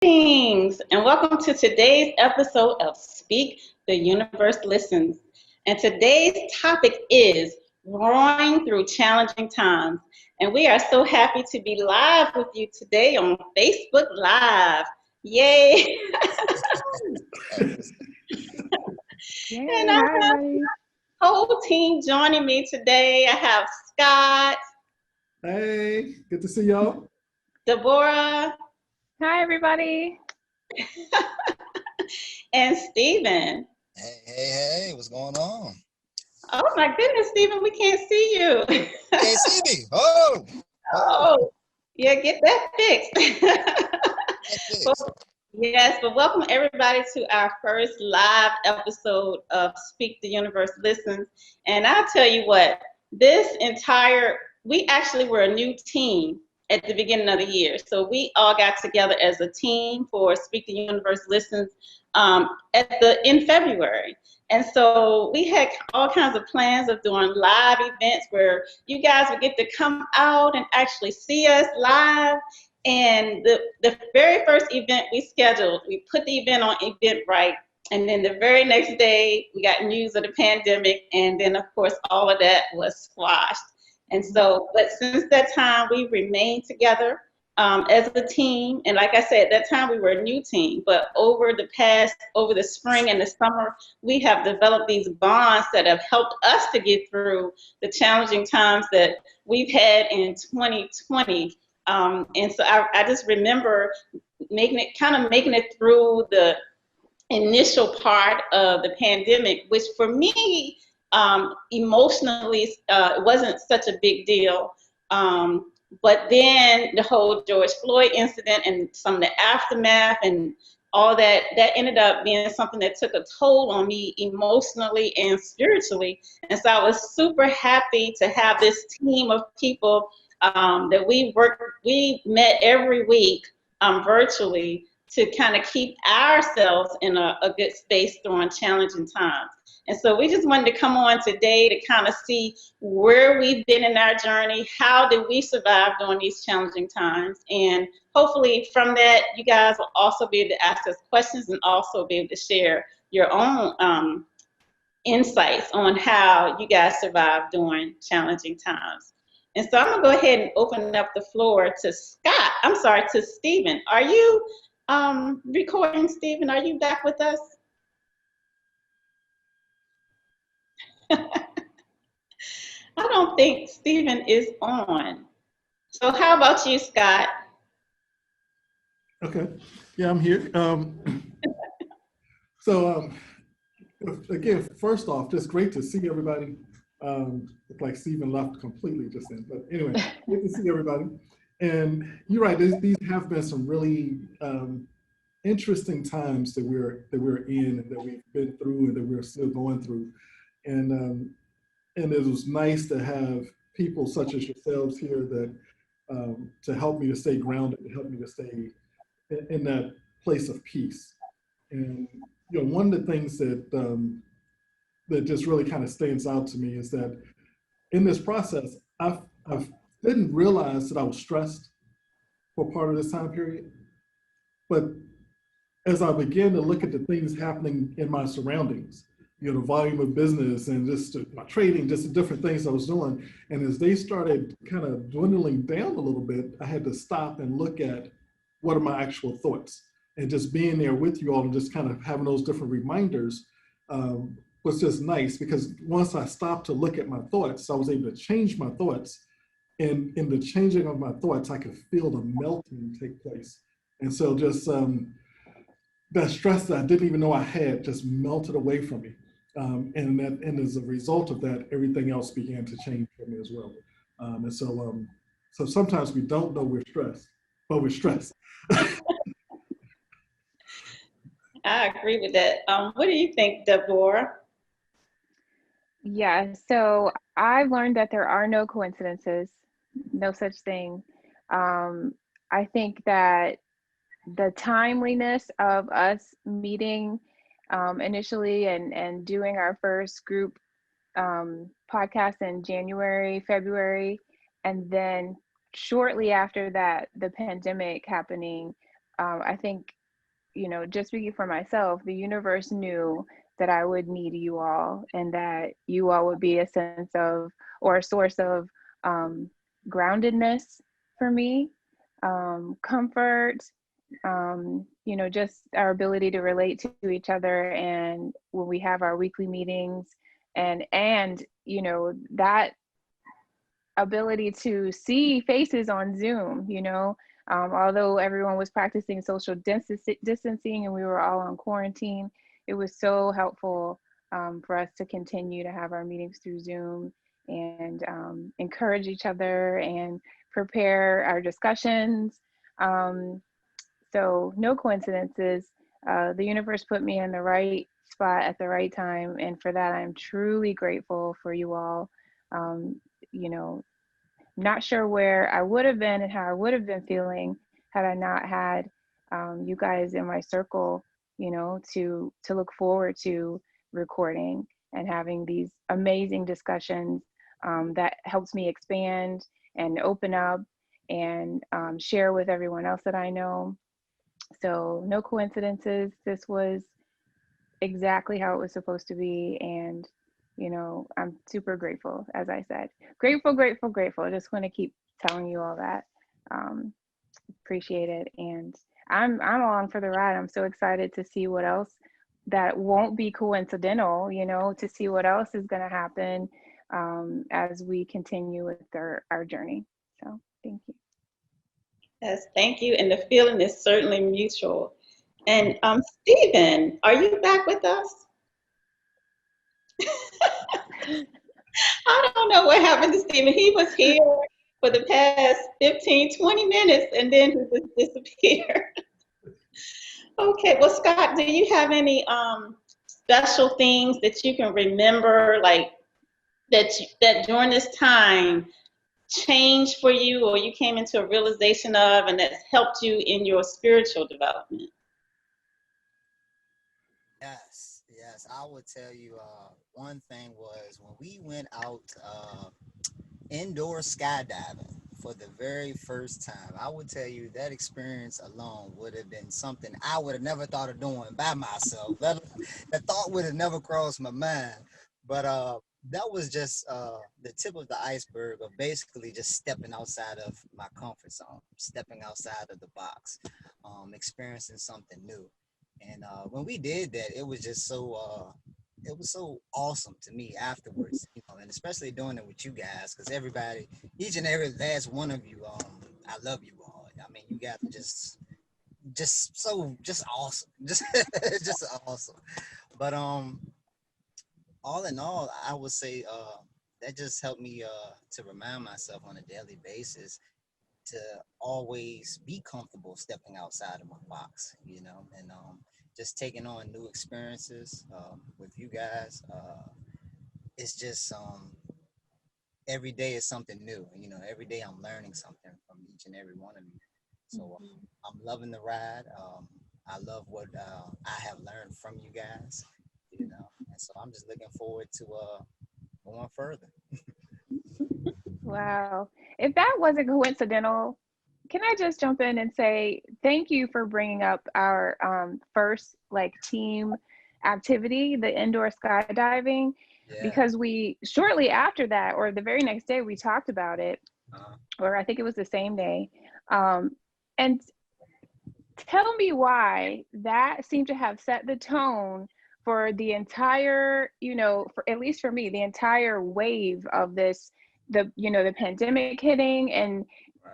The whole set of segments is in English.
Greetings and welcome to today's episode of Speak the Universe Listens. And today's topic is growing through challenging times. And we are so happy to be live with you today on Facebook Live. Yay! Yay, And I hi have everybody. the whole team joining me today. I have Scott, Hey, good to see y'all. Deborah, Hi everybody. and Stephen. Hey, what's going on? Oh my goodness, Stephen, we can't see you. Can't see me. Oh, Oh, yeah, get that fixed. that's Well, fixed. yes, but welcome everybody to our first live episode of Speak the Universe Listens. And I'll tell you what, we actually were a new team at the beginning of the year. So we all got together as a team for Speak the Universe Listens in February. And so we had all kinds of plans of doing live events where you guys would get to come out and actually see us live. And the very first event we scheduled, we put the event on Eventbrite. And then the very next day, we got news of the pandemic. And then, of course, all of that was squashed. And so, but since that time, we remained together as a team. And like I said, at that time, we were a new team. But over the spring and the summer, we have developed these bonds that have helped us to get through the challenging times that we've had in 2020. And so I just remember making it through the initial part of the pandemic, which for me, emotionally, it wasn't such a big deal. But then the whole George Floyd incident and some of the aftermath and all that ended up being something that took a toll on me emotionally and spiritually. And so I was super happy to have this team of people that we met every week virtually to kind of keep ourselves in a good space during challenging times. And so we just wanted to come on today to kind of see where we've been in our journey, how did we survive during these challenging times, and hopefully from that you guys will also be able to ask us questions and also be able to share your own insights on how you guys survive during challenging times. And so I'm gonna go ahead and open up the floor to Stephen. Are you recording, Stephen? Are you back with us? I don't think Stephen is on. So how about you, Scott? Okay, yeah, I'm here. So again, first off, just great to see everybody. Looked like Stephen left completely just then, but anyway, good to see everybody. And you're right; these have been some really interesting times that we're in and that we've been through and that we're still going through. And it was nice to have people such as yourselves here that to help me to stay grounded, to help me to stay in that place of peace. And one of the things that just really kind of stands out to me is that in this process, I didn't realize that I was stressed for part of this time period, but as I began to look at the things happening in my surroundings, the volume of business and just my trading, just the different things I was doing. And as they started kind of dwindling down a little bit, I had to stop and look at what are my actual thoughts. And just being there with you all and just kind of having those different reminders was just nice, because once I stopped to look at my thoughts, I was able to change my thoughts. And in the changing of my thoughts, I could feel the melting take place. And so just that stress that I didn't even know I had just melted away from me. And as a result of that, everything else began to change for me as well. So sometimes we don't know we're stressed, but we're stressed. I agree with that. What do you think, Deborah? Yeah, so I've learned that there are no coincidences, no such thing. I think that the timeliness of us meeting initially and doing our first group podcast in January, February, and then shortly after that, the pandemic happening, I think, you know, just speaking for myself, the universe knew that I would need you all, and that you all would be a sense of, or a source of, groundedness for me, comfort, you know, just our ability to relate to each other. And when we have our weekly meetings, and you know, that ability to see faces on Zoom, you know, although everyone was practicing social distancing and we were all on quarantine, it was so helpful, for us to continue to have our meetings through Zoom, and encourage each other and prepare our discussions. Um, so no coincidences. The universe put me in the right spot at the right time, and for that I'm truly grateful for you all. Um, you know, not sure where I would have been and how I would have been feeling had I not had, you guys in my circle, you know, to look forward to recording and having these amazing discussions, that helps me expand and open up, and share with everyone else that I know. So no coincidences. This was exactly how it was supposed to be. And, you know, I'm super grateful, as I said. Grateful, grateful, grateful. I just want to keep telling you all that. Appreciate it. And I'm along for the ride. I'm so excited to see what else that won't be coincidental, you know, to see what else is going to happen, as we continue with our journey. So thank you. Yes, thank you. And the feeling is certainly mutual. And Stephen, are you back with us? I don't know what happened to Stephen. He was here for the past 15, 20 minutes and then he just disappeared. Okay, well, Scott, do you have any special things that you can remember, like that during this time changed for you, or you came into a realization of, and that's helped you in your spiritual development? Yes, yes. I would tell you one thing was when we went out indoor skydiving for the very first time. I would tell you that experience alone would have been something I would have never thought of doing by myself. The thought would have never crossed my mind. But that was just the tip of the iceberg of basically just stepping outside of my comfort zone, stepping outside of the box, experiencing something new. And when we did that, it was so awesome to me afterwards, you know, and especially doing it with you guys, because everybody, each and every last one of you, I love you all. I mean, you guys are just awesome, just awesome. But all in all, I would say that just helped me to remind myself on a daily basis to always be comfortable stepping outside of my box, you know, and just taking on new experiences with you guys. It's just every day is something new, you know. Every day I'm learning something from each and every one of you. So I'm loving the ride. I love what I have learned from you guys, you know, and so I'm just looking forward to going further. Wow. If that wasn't coincidental, can I just jump in and say thank you for bringing up our, first like team activity, the indoor skydiving, Yeah. because we shortly after that, or the very next day, we talked about it, Uh, or I think it was the same day. And tell me why that seemed to have set the tone for the entire, you know, for at least for me, the entire wave of this, the, you know, the pandemic hitting, and,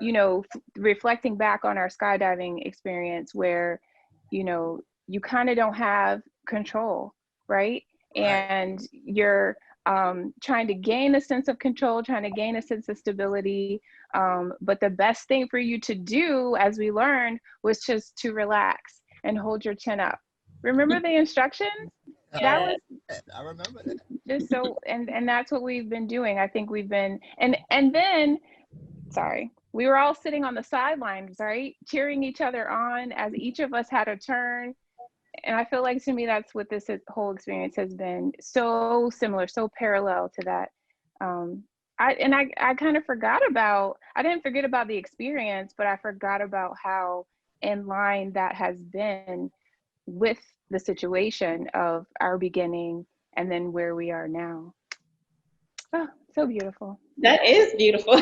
you right. know, reflecting back on our skydiving experience where, you know, you kind of don't have control, right? Right. And you're, trying to gain a sense of control, trying to gain a sense of stability. But the best thing for you to do, as we learned, was just to relax and hold your chin up. Remember the instructions? I That Yes. was remember that. I remember that. just so, and that's what we've been doing. I think we've been, and then, sorry, we were all sitting on the sidelines, right, cheering each other on as each of us had a turn. And I feel like, to me, that's what this whole experience has been, so similar, so parallel to that. um I kind of forgot about, I didn't forget about the experience, but I forgot about how in line that has been with the situation of our beginning and then where we are now. Oh, so beautiful. That is beautiful.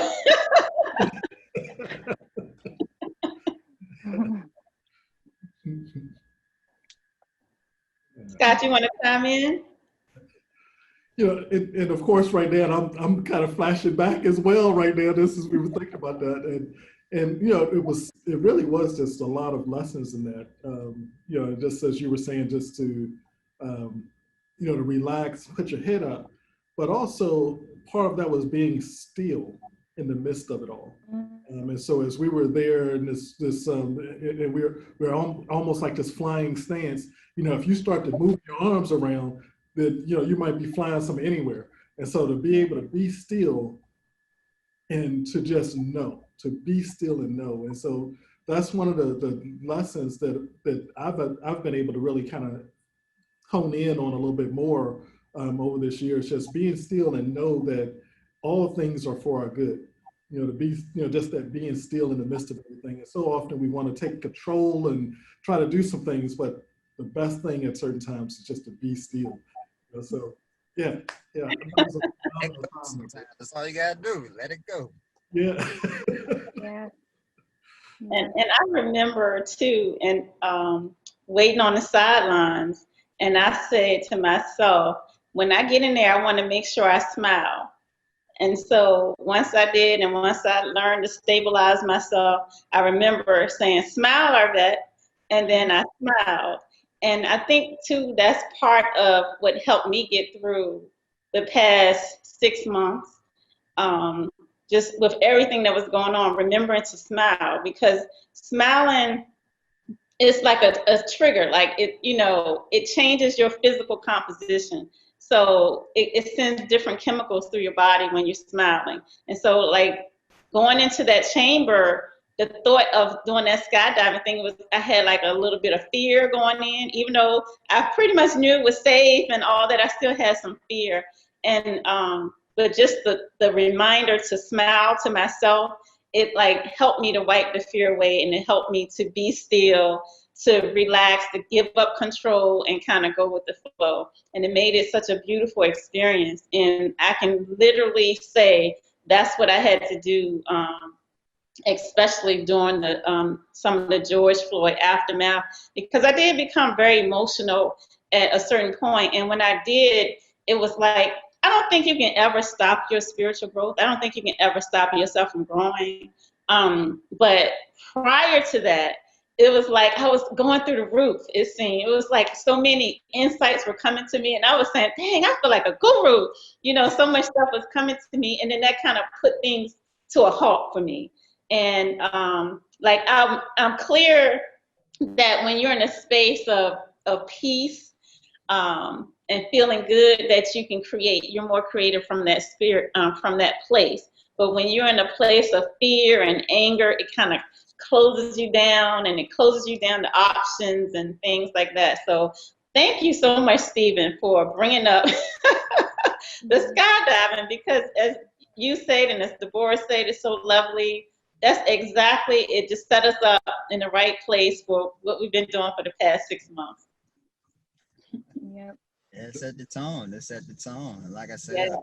Scott, you want to chime in? You know, and of course, right now, and I'm kind of flashing back as well right now. This is we were thinking about that, and you know, it really was just a lot of lessons in that. You know, just as you were saying, just to you know, to relax, put your head up, but also part of that was being still in the midst of it all. And so as we were there in and we're almost like this flying stance. You know, if you start to move your arms around, that you know you might be flying some anywhere. And so to be able to be still and to just know, to be still and know. And so that's one of the lessons that I've been able to really kind of hone in on a little bit more over this year. It's just being still and know that all things are for our good. You know, to be, you know, just that being still in the midst of everything. And so often we want to take control and try to do some things, but the best thing at certain times is just to be still. You know, so yeah. That's all you gotta do. Let it go. Yeah. Yeah. And I remember too, and waiting on the sidelines, and I said to myself, when I get in there, I want to make sure I smile. And so once I did, and once I learned to stabilize myself, I remember saying, "Smile, Arvette," and then I smiled. And I think too, that's part of what helped me get through the past 6 months. Just with everything that was going on, remembering to smile, because smiling is like a trigger. Like it, you know, it changes your physical composition. So it sends different chemicals through your body when you're smiling. And so like going into that chamber, the thought of doing that skydiving thing was, I had like a little bit of fear going in, even though I pretty much knew it was safe and all that, I still had some fear. And but just the reminder to smile to myself, it like helped me to wipe the fear away, and it helped me to be still, to relax, to give up control and kind of go with the flow. And it made it such a beautiful experience. And I can literally say that's what I had to do, especially during the some of the George Floyd aftermath, because I did become very emotional at a certain point. And when I did, it was like, I don't think you can ever stop your spiritual growth. I don't think you can ever stop yourself from growing. But prior to that, it was like I was going through the roof, it seemed. It was like so many insights were coming to me, and I was saying, dang, I feel like a guru. You know, so much stuff was coming to me, and then that kind of put things to a halt for me. And like I'm clear that when you're in a space of peace, and feeling good, that you can create. You're more creative from that spirit, from that place. But when you're in a place of fear and anger, it kind of closes you down, and it closes you down to options and things like that. So thank you so much, Stephen, for bringing up the skydiving, because as you said, and as Deborah said, it's so lovely. That's exactly it. Just set us up in the right place for what we've been doing for the past 6 months. Yep. Yeah, it set the tone. It set the tone. And like I said, Yeah.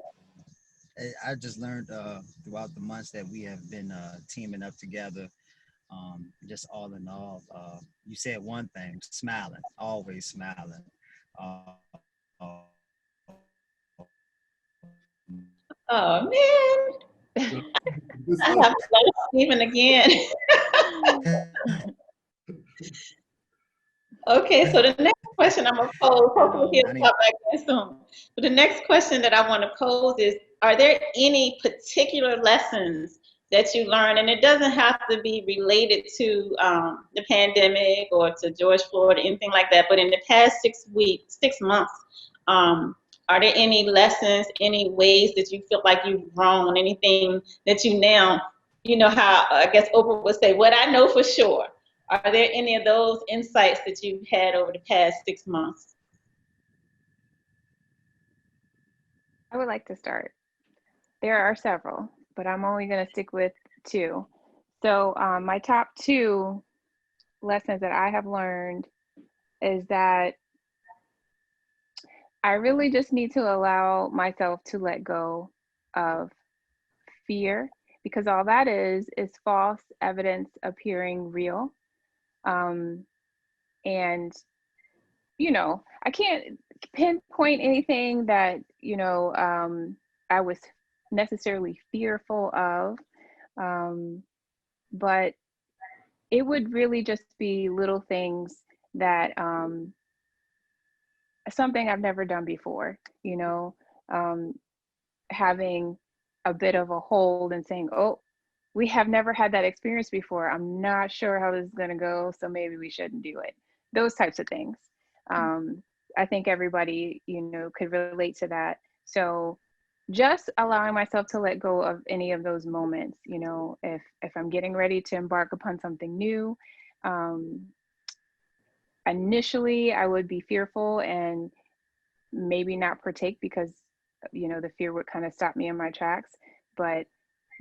I just learned throughout the months that we have been teaming up together. Just all in all, you said one thing: smiling, always smiling. Uh, Oh man, I have to let Stephen again. Okay, so the next question I'm gonna pose, hopefully he'll pop back in soon. But the next question that I want to pose is, are there any particular lessons that you learned, and it doesn't have to be related to the pandemic or to George Floyd or anything like that, but in the past 6 months, are there any lessons, any ways that you feel like you've grown, anything that you now, you know how I guess Oprah would say, what I know for sure. Are there any of those insights that you've had over the past 6 months? I would like to start. There are several, but I'm only going to stick with two. So my top two lessons that I have learned is that I really just need to allow myself to let go of fear, because all that is false evidence appearing real. Um, and, I can't pinpoint anything that, I was necessarily fearful of. But it would really just be little things that, something I've never done before, um, having a bit of a hold and saying, oh, we have never had that experience before. I'm not sure how this is going to go, so maybe we shouldn't do it. Those types of things. I think everybody, could relate to that. So just allowing myself to let go of any of those moments, if I'm getting ready to embark upon something new, initially I would be fearful and maybe not partake because, the fear would kind of stop me in my tracks. But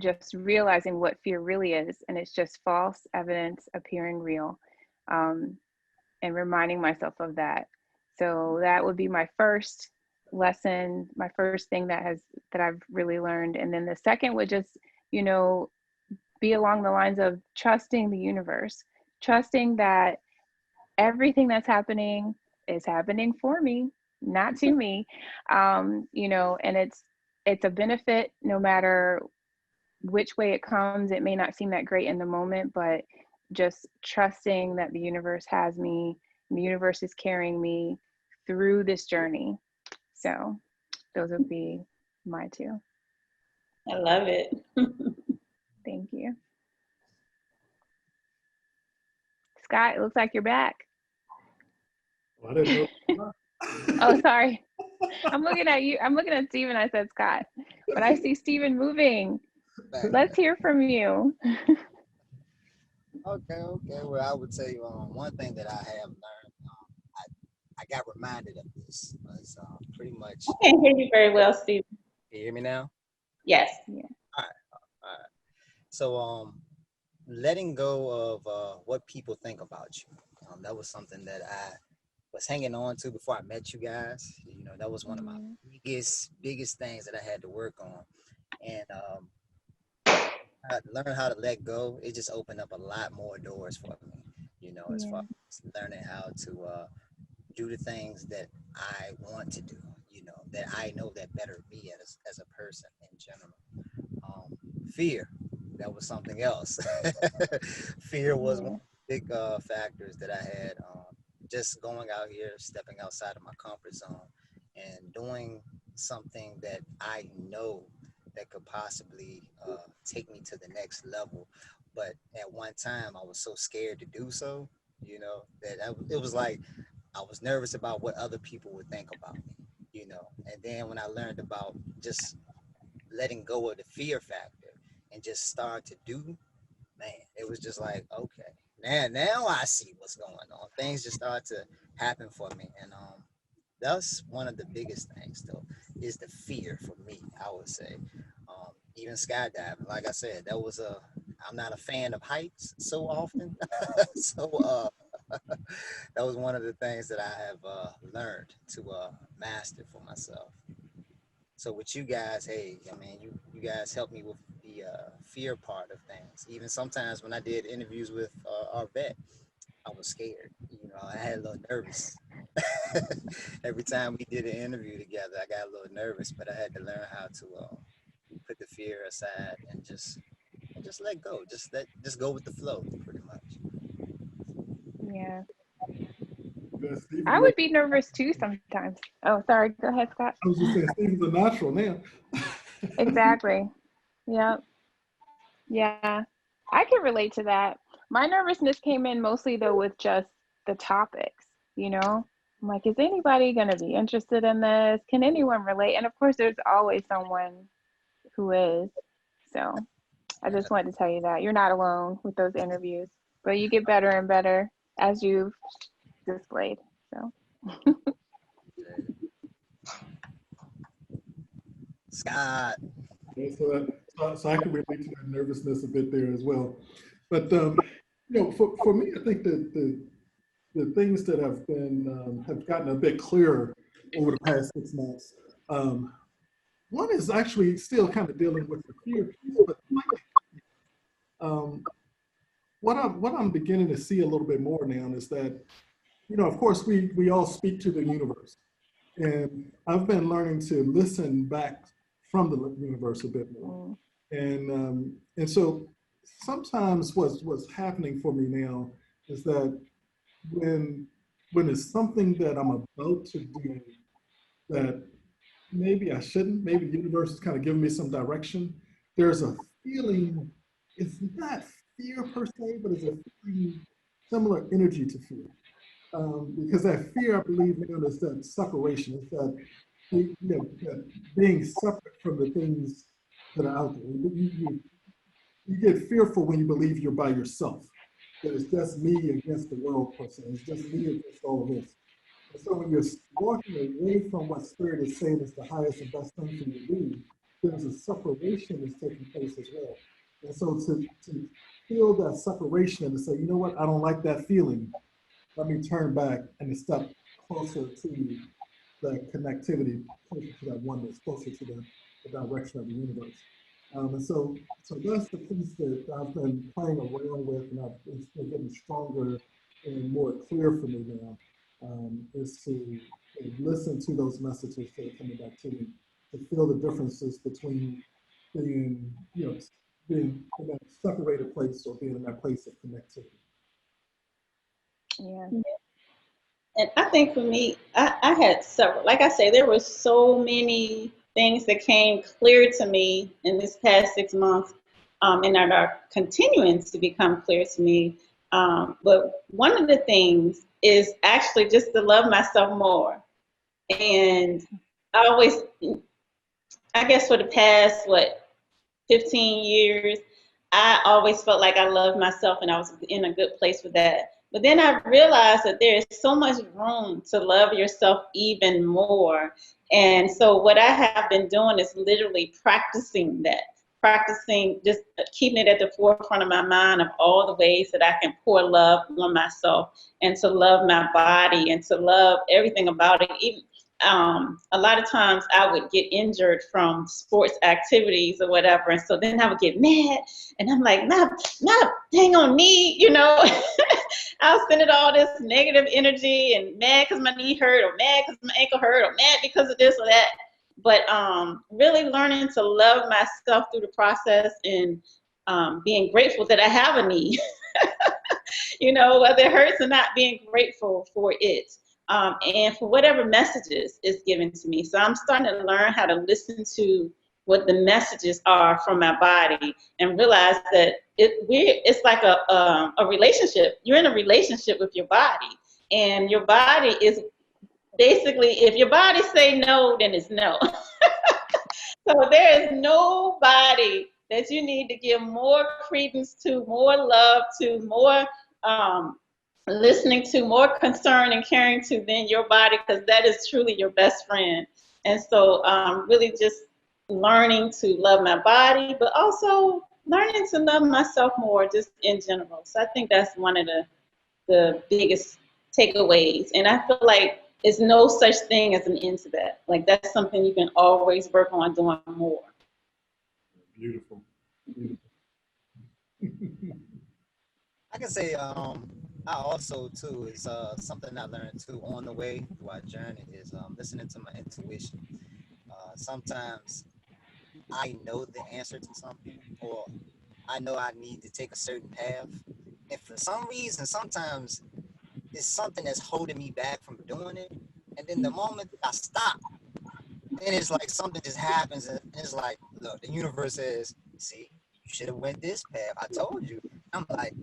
just realizing what fear really is, and it's just false evidence appearing real, and reminding myself of that. So that would be my first lesson, my first thing that I've really learned. And then the second would just, be along the lines of trusting the universe, trusting that everything that's happening is happening for me, not to me. And it's a benefit no matter which way it comes. It may not seem that great in the moment, but just trusting that the universe has me, and the universe is carrying me through this journey. So those would be my two. I love it. Thank you. Scott, it looks like you're back. Well, I didn't know. Oh, sorry. I'm looking at you. I'm looking at Stephen. I said Scott, but I see Stephen moving. Let's hear from you. Okay. Well, I would tell you one thing that I have learned. I got reminded of this. Was pretty much. I can't hear you very well, Steve. Can you hear me now? Yes. Yeah. All right. So letting go of what people think about you. That was something that I was hanging on to before I met you guys. That was one of my biggest things that I had to work on. And I learned how to let go. It just opened up a lot more doors for me, as far as learning how to do the things that I want to do, that I know that better me as a person in general. Fear, that was something else. Fear was one of the big factors that I had. Just going out here, stepping outside of my comfort zone, and doing something that I know that could possibly take me to the next level. But at one time, I was so scared to do so, that it was like I was nervous about what other people would think about me, And then when I learned about just letting go of the fear factor and just start to do, man, it was just like, okay, now I see what's going on. Things just start to happen for me. And that's one of the biggest things though, is the fear for me, I would say. Even skydiving, like I said, I'm not a fan of heights so often. So that was one of the things that I have learned to master for myself. So with you guys, hey, I mean, you guys helped me with the fear part of things. Even sometimes when I did interviews with our vet, I was scared. I had a little nervous. Every time we did an interview together, I got a little nervous, but I had to learn how to put the fear aside and just let go. Just go with the flow, pretty much. Yeah. Steve, I would be nervous too sometimes. Oh, sorry. Go ahead, Scott. I was just saying, Steve's a natural now. Exactly. Yep. Yeah. I can relate to that. My nervousness came in mostly though with just the topics, I'm like, is anybody going to be interested in this? Can anyone relate? And of course, there's always someone who is. So I just wanted to tell you that you're not alone with those interviews, but you get better and better as you've displayed. So. Scott. So I can relate to that nervousness a bit there as well. But For me, I think that the things that have gotten a bit clearer over the past 6 months. One is actually still kind of dealing with the fear piece, but um, what I'm beginning to see a little bit more now is that, of course, we all speak to the universe, and I've been learning to listen back from the universe a bit more, and so sometimes what's happening for me now is that when it's something that I'm about to do that maybe I shouldn't, maybe the universe is kind of giving me some direction, there's a feeling, it's not fear per se, but it's a feeling, similar energy to fear. Because that fear, I believe, now is that separation, is that, that being separate from the things that are out there. You get fearful when you believe you're by yourself, that it's just me against the world per se, it's just me against all of this. And so when you're walking away from what Spirit is saying is the highest and best thing for you to do, there's a separation that's taking place as well. And so to feel that separation and to say, you know what, I don't like that feeling, let me turn back and step closer to the connectivity, closer to that oneness, closer to the direction of the universe. And so that's the piece that I've been playing around with, and it's been getting stronger and more clear for me now. Is to listen to those messages that are coming back to me, to feel the differences between being, being in that separated place or being in that place of connectivity. Yeah. And I think for me, I had several, like I say, there were so many things that came clear to me in this past 6 months, and that are continuing to become clear to me. But one of the things is actually just to love myself more. And I always, I guess for the past, 15 years, I always felt like I loved myself and I was in a good place with that. But then I realized that there is so much room to love yourself even more. And so what I have been doing is literally practicing that, practicing just keeping it at the forefront of my mind of all the ways that I can pour love on myself and to love my body and to love everything about it. Even a lot of times I would get injured from sports activities or whatever, and so then I would get mad, and I'm like, not dang on me, I was spending all this negative energy and mad because my knee hurt, or mad because my ankle hurt, or mad because of this or that. But really learning to love myself through the process, and being grateful that I have a knee, whether it hurts or not, being grateful for it. And for whatever messages is given to me. So I'm starting to learn how to listen to what the messages are from my body, and realize that it's like a relationship. You're in a relationship with your body, and your body is basically, if your body say no, then it's no. So there is nobody that you need to give more credence to, more love to, more listening to, more concern and caring to than your body, because that is truly your best friend. And so really just learning to love my body, but also learning to love myself more just in general. So I think that's one of the biggest takeaways. And I feel like there's no such thing as an end to that. Like, that's something you can always work on doing more. Beautiful. I can say I also too is something I learned too on the way through our journey is listening to my intuition. Sometimes I know the answer to something, or I know I need to take a certain path, and for some reason, sometimes it's something that's holding me back from doing it. And then the moment I stop, then it's like something just happens, and it's like, look, the universe says, "See, you should have went this path. I told you." I'm like,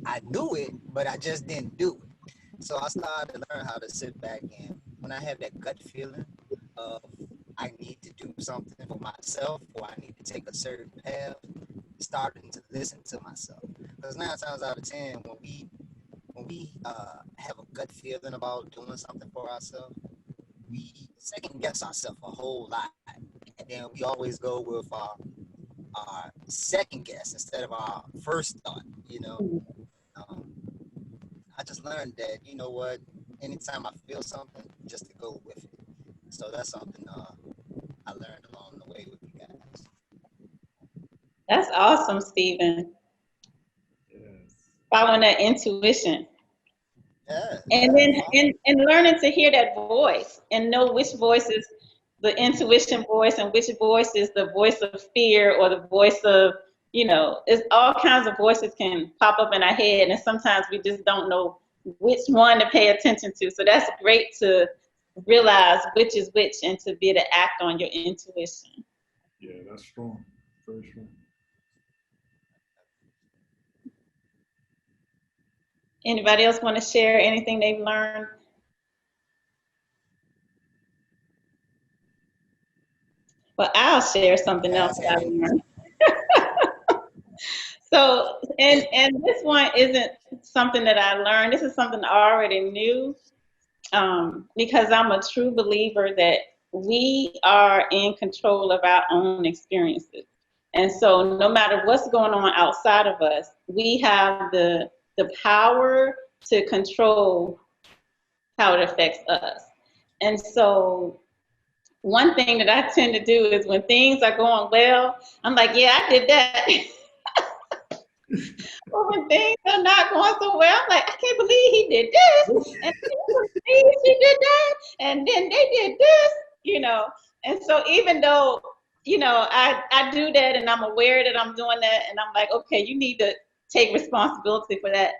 I knew it, but I just didn't do it. So I started to learn how to sit back, and when I have that gut feeling of I need to do something for myself, or I need to take a certain path, starting to listen to myself. Because 9 times out of 10, when we have a gut feeling about doing something for ourselves, we second guess ourselves a whole lot, and then we always go with our second guess instead of our first thought. just learned that, you know what, anytime I feel something, just to go with it. So that's something I learned along the way with you guys. That's awesome, Stephen. Yes. Following that intuition. Yeah. And Yeah. then and learning to hear that voice and know which voice is the intuition voice and which voice is the voice of fear or the voice of, it's all kinds of voices can pop up in our head, and sometimes we just don't know which one to pay attention to. So that's great to realize which is which and to be able to act on your intuition. Yeah, that's strong. Very strong. Anybody else want to share anything they've learned? Well, I'll share something else Ask that I've any. learned. So, and this one isn't something that I learned. This is something I already knew, because I'm a true believer that we are in control of our own experiences. And so no matter what's going on outside of us, we have the power to control how it affects us. And so one thing that I tend to do is when things are going well, I'm like, yeah, I did that. But when things are not going so well, I'm like, I can't believe he did this, and I can't believe she did that, and then they did this. And so even though, I do that and I'm aware that I'm doing that, and I'm like, okay, you need to take responsibility for that.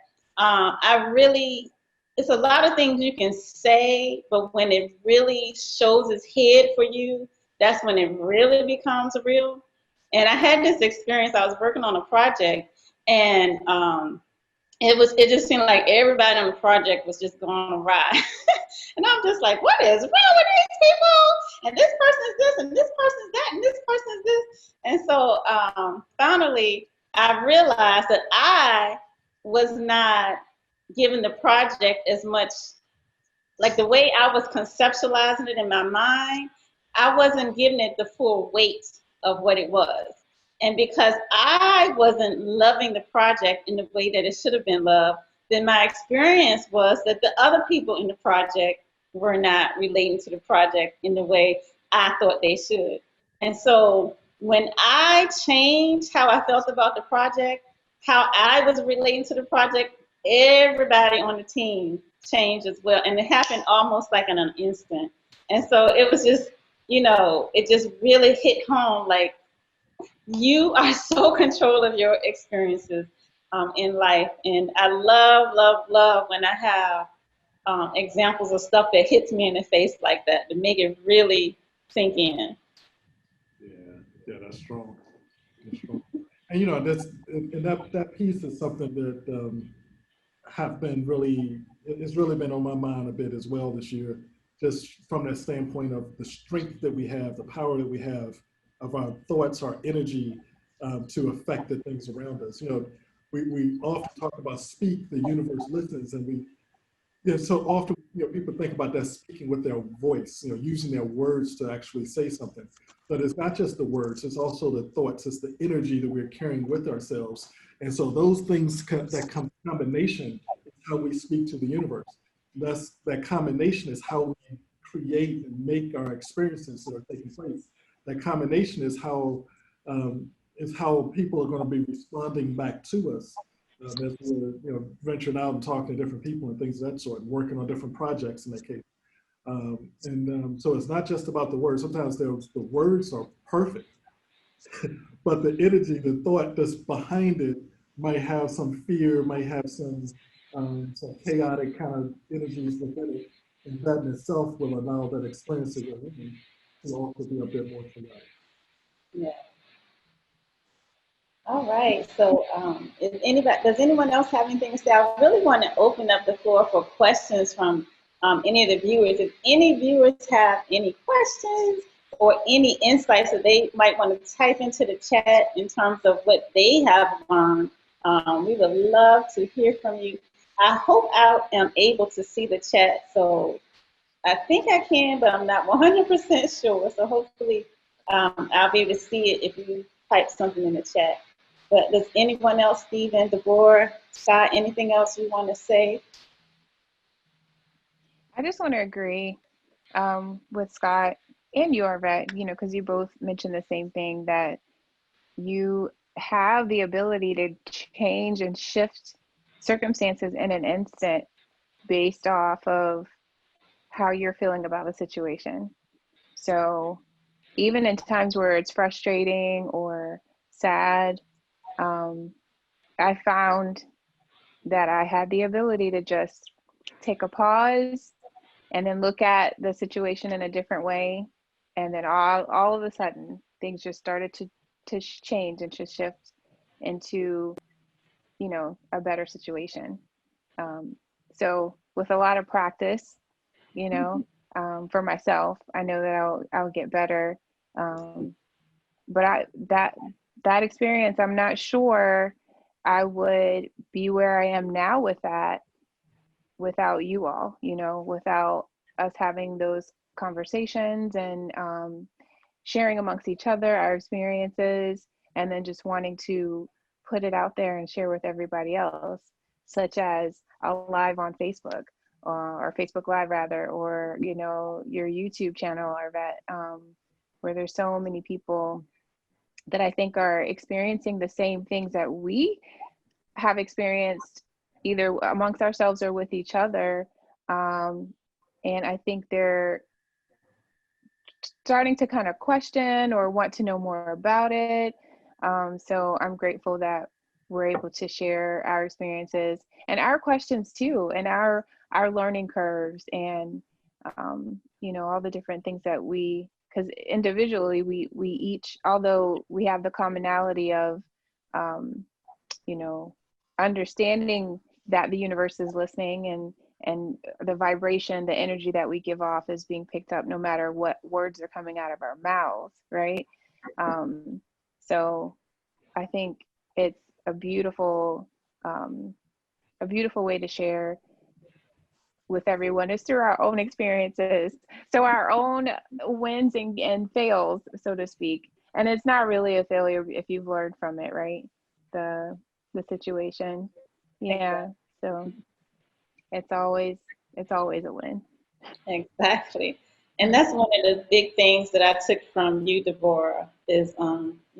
It's a lot of things you can say, but when it really shows its head for you, that's when it really becomes real. And I had this experience. I was working on a project, and it just seemed like everybody on the project was just going awry. And I'm just like, what is wrong with these people? And this person is this, and this person is that, and this person is this. And so finally, I realized that I was not giving the project as much, like the way I was conceptualizing it in my mind, I wasn't giving it the full weight of what it was. And because I wasn't loving the project in the way that it should have been loved, then my experience was that the other people in the project were not relating to the project in the way I thought they should. And so when I changed how I felt about the project, how I was relating to the project, everybody on the team changed as well. And it happened almost like in an instant. And so it was just, it just really hit home, like, you are so control of your experiences in life. And I love, love, love when I have examples of stuff that hits me in the face like that to make it really sink in. Yeah, that's strong. That's strong. And that piece is something that have been really, it's really been on my mind a bit as well this year, just from that standpoint of the strength that we have, the power that we have of our thoughts, our energy to affect the things around us. We often talk about speak, the universe listens, and so often, people think about that speaking with their voice, using their words to actually say something. But it's not just the words, it's also the thoughts, it's the energy that we're carrying with ourselves. And so those things that come combination is how we speak to the universe. Thus, that combination is how we create and make our experiences that are taking place. That combination is how people are going to be responding back to us as we're venturing out and talking to different people and things of that sort, and working on different projects in that case. So it's not just about the words. Sometimes the words are perfect, but the energy, the thought that's behind it might have some fear, might have some chaotic kind of energies within it. And that in itself will allow that experience that you're living to also be a bit more chaotic. Yeah. All right. So, does anyone else have anything to say? I really want to open up the floor for questions from any of the viewers. If any viewers have any questions or any insights that they might want to type into the chat in terms of what they have learned, we would love to hear from you. I hope I am able to see the chat. So I think I can, but I'm not 100% sure. So hopefully I'll be able to see it if you type something in the chat. But does anyone else, Stephen, Deborah, Scott, anything else you want to say? I just want to agree with Scott and you, Arvette, you know, because you both mentioned the same thing, that you have the ability to change and shift circumstances in an instant based off of how you're feeling about the situation. So even in times where it's frustrating or sad, I found that I had the ability to just take a pause and then look at the situation in a different way. And then all of a sudden, things just started to change and to shift into, you know, a better situation. Um, so with a lot of practice, you know, for myself, I know that I'll get better. But that experience, I'm not sure I would be where I am now with that without you all, you know, without us having those conversations and sharing amongst each other our experiences, and then just wanting to put it out there and share with everybody else, such as a live on Facebook, or Facebook Live rather, or, you know, your YouTube channel, or that, where there's so many people that I think are experiencing the same things that we have experienced, either amongst ourselves or with each other. And I think they're starting to kind of question or want to know more about it. So I'm grateful that we're able to share our experiences and our questions too, and our learning curves, and you know, all the different things that because individually we each, although we have the commonality of you know, understanding that the universe is listening, and the vibration, the energy that we give off is being picked up no matter what words are coming out of our mouths, right? So I think it's a beautiful way to share with everyone is through our own experiences. So our own wins and fails, so to speak. And it's not really a failure if you've learned from it, right? The situation. Yeah. So it's always a win. Exactly. And that's one of the big things that I took from you, Deborah, is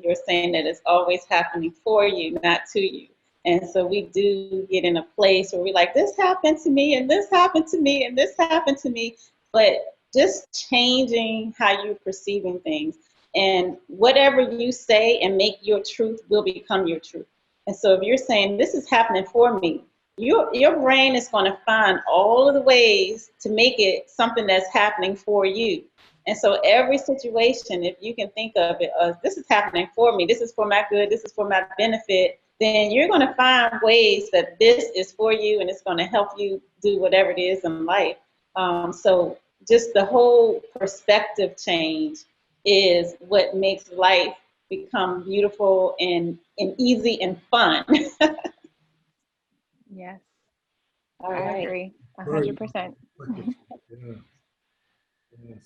you're saying that it's always happening for you, not to you. And so we do get in a place where we're like, this happened to me, and this happened to me, and this happened to me. But just changing how you're perceiving things. And whatever you say and make your truth will become your truth. And so if you're saying, this is happening for me, your brain is going to find all of the ways to make it something that's happening for you. And so every situation, if you can think of it as, this is happening for me, this is for my good, this is for my benefit, then you're going to find ways that this is for you, and it's going to help you do whatever it is in life. So just the whole perspective change is what makes life become beautiful and easy and fun. Yes. All I right. agree 100%. Yeah. Yes.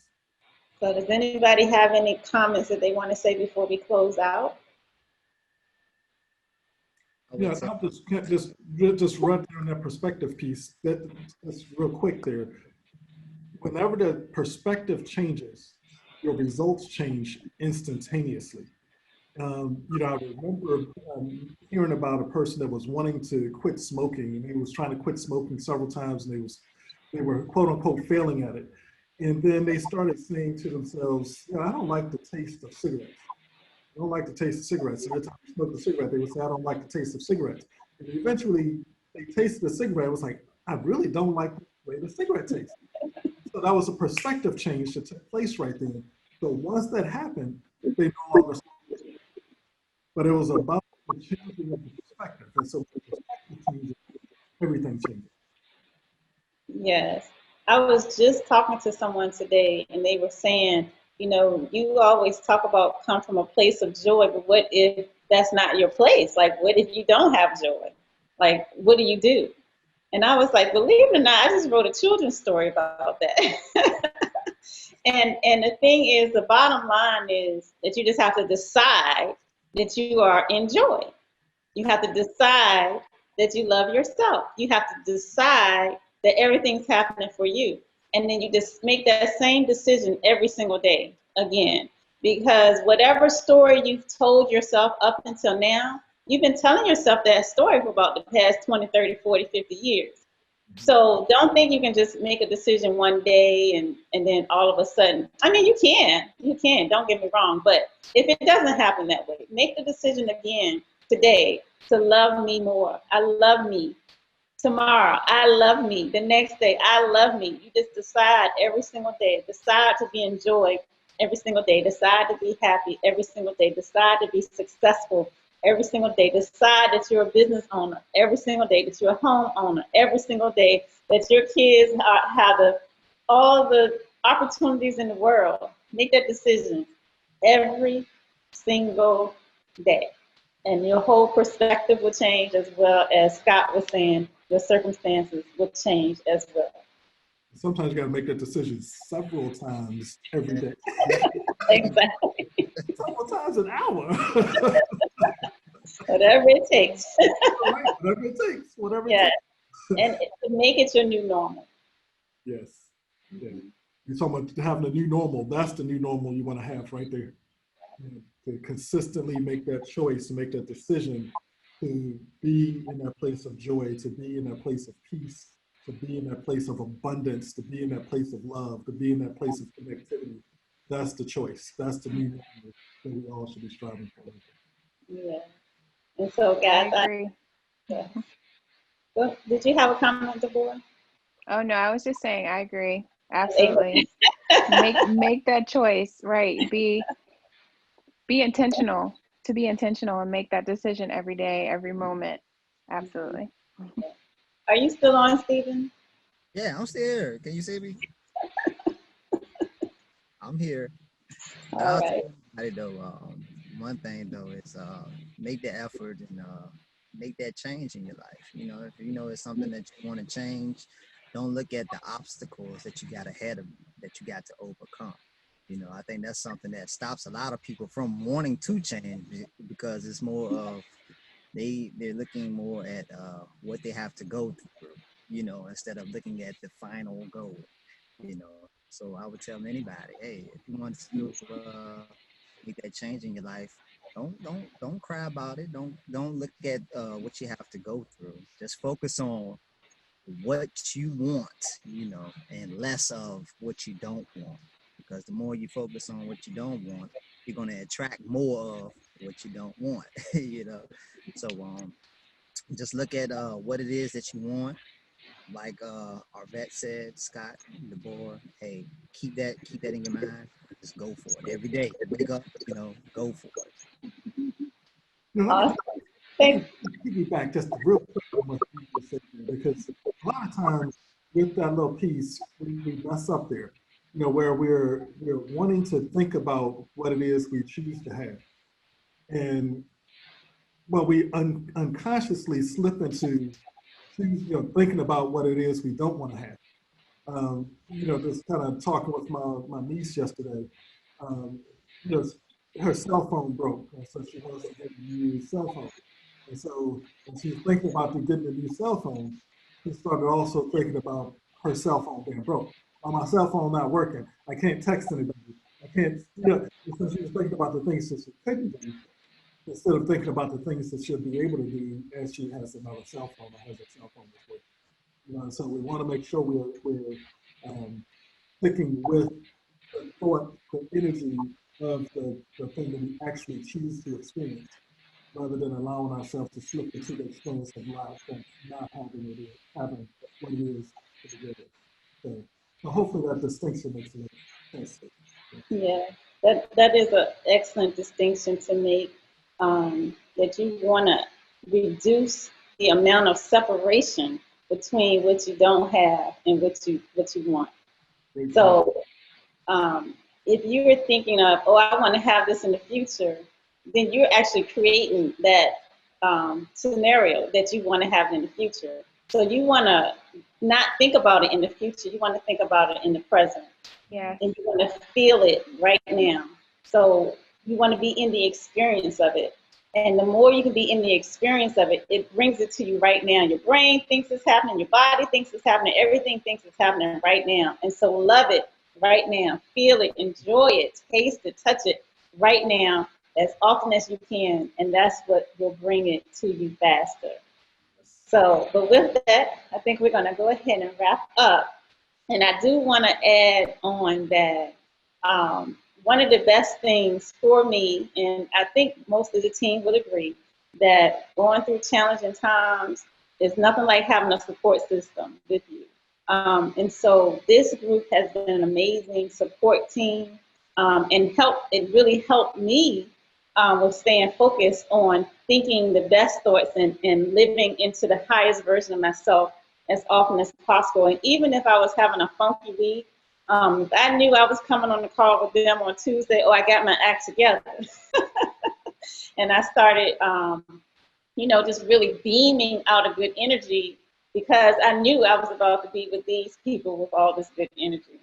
So does anybody have any comments that they want to say before we close out? Yeah, I'll just run down that perspective piece. That's real quick there. Whenever the perspective changes, your results change instantaneously. You know, I remember hearing about a person that was wanting to quit smoking, and he was trying to quit smoking several times, and they were quote unquote failing at it. And then they started saying to themselves, you know, I don't like the taste of cigarettes. I don't like the taste of cigarettes. Every time they smoked a cigarette, they would say, I don't like the taste of cigarettes. And eventually they tasted the cigarette. It was like, I really don't like the way the cigarette tastes. So that was a perspective change that took place right then. So once that happened, they no longer smoked. But it was about the changing of the perspective. And so the perspective changes, everything changes. Yes. I was just talking to someone today, and they were saying, you know, you always talk about come from a place of joy, but what if that's not your place? Like, what if you don't have joy? Like, what do you do? And I was like, believe it or not, I just wrote a children's story about that. And the thing is, the bottom line is that you just have to decide that you are in joy. You have to decide that you love yourself. You have to decide that everything's happening for you. and then you just make that same decision every single day again. Because whatever story you've told yourself up until now, you've been telling yourself that story for about the past 20, 30, 40, 50 years. So don't think you can just make a decision one day and then all of a sudden, I mean, you can, don't get me wrong, but if it doesn't happen that way, make the decision again today to love me more. I love me. Tomorrow, I love me. The next day, I love me. You just decide every single day. Decide to be enjoyed every single day. Decide to be happy every single day. Decide to be successful every single day. Decide that you're a business owner every single day, that you're a homeowner every single day, that your kids have all the opportunities in the world. Make that decision every single day. And your whole perspective will change, as well as Scott was saying, your circumstances will change as well. Sometimes you got to make that decision several times every day. Exactly. Several times an hour. Whatever it takes. Whatever it takes. Whatever it Yeah. takes. And to make it your new normal. Yes. Yeah. You're talking about having a new normal. That's the new normal you want to have right there. To consistently make that choice, to make that decision, to be in that place of joy, to be in that place of peace, to be in that place of abundance, to be in that place of love, to be in that place of connectivity. That's the choice. That's the new normal that we all should be striving for. Yeah. And so, guys, I agree. Did you have a comment, Deborah? Oh no, I was just saying I agree. Absolutely. make that choice, right? Be intentional, to be intentional and make that decision every day, every moment. Absolutely. Are you still on, Stephen? Yeah, I'm still here. Can you see me? I'm here. All right. I though, one thing though is make the effort and make that change in your life. You know, if you know it's something that you want to change, don't look at the obstacles that you got ahead of you, that you got to overcome. You know, I think that's something that stops a lot of people from wanting to change, because it's more of they're looking more at what they have to go through, you know, instead of looking at the final goal, you know. So I would tell anybody, hey, if you want to make that change in your life, don't cry about it. Don't look at what you have to go through. Just focus on what you want, you know, and less of what you don't want. Because the more you focus on what you don't want, you're gonna attract more of what you don't want, you know. So just look at what it is that you want. Like our vet said, Scott, Deborah, hey, keep that in your mind. Just go for it every day. Wake up, you know, go for it. You know, let me piggyback just real quick on what you just said there, because a lot of times with that little piece, we mess up there. You know, where we're wanting to think about what it is we choose to have, and well, we unconsciously slip into thinking about what it is we don't want to have. You know, just kind of talking with my niece yesterday. You know, her cell phone broke, and so she wants to get a new cell phone. And so when she was thinking about getting a new cell phone, she started also thinking about her cell phone being broke. Oh, my cell phone not working. I can't text anybody. I can't, you know, and so she was thinking about the things that she couldn't do instead of thinking about the things that she'll be able to do as she has another cell phone or has a cell phone that's working. You know, so we want to make sure we're sticking with the thought, the energy of the thing that we actually choose to experience, rather than allowing ourselves to slip into the experience of life and not having what it is to begin with. So hopefully that distinction makes a little sense. Yeah, that is an excellent distinction to make. That you want to reduce the amount of separation between what you don't have and what you want. So if you're thinking of, oh, I want to have this in the future, then you're actually creating that scenario that you want to have in the future. So you want to not think about it in the future. You want to think about it in the present. Yeah. And you want to feel it right now. So you want to be in the experience of it. And the more you can be in the experience of it, it brings it to you right now. Your brain thinks it's happening, your body thinks it's happening, everything thinks it's happening right now. And so love it right now. Feel it, enjoy it, taste it, touch it right now as often as you can. And that's what will bring it to you faster. So, but with that, I think we're going to go ahead and wrap up. And I do want to add on that one of the best things for me, and I think most of the team would agree, that going through challenging times is nothing like having a support system with you. And so this group has been an amazing support team, and it really helped me with staying focused on thinking the best thoughts and living into the highest version of myself as often as possible. And even if I was having a funky week, I knew I was coming on the call with them on Tuesday. Oh, I got my act together. And I started, just really beaming out a good energy because I knew I was about to be with these people with all this good energy.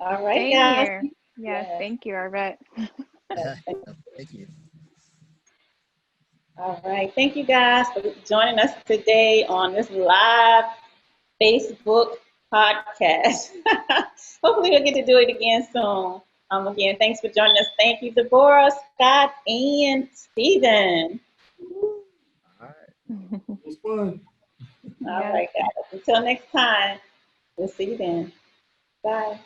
All right, Same guys. here. Yes, thank you, Arvette. Thank you. All right. Thank you guys for joining us today on this live Facebook podcast. Hopefully we'll get to do it again soon. Again, thanks for joining us. Thank you, Deborah, Scott, and Stephen. All right. It was fun. All right, guys. Until next time, we'll see you then. Bye.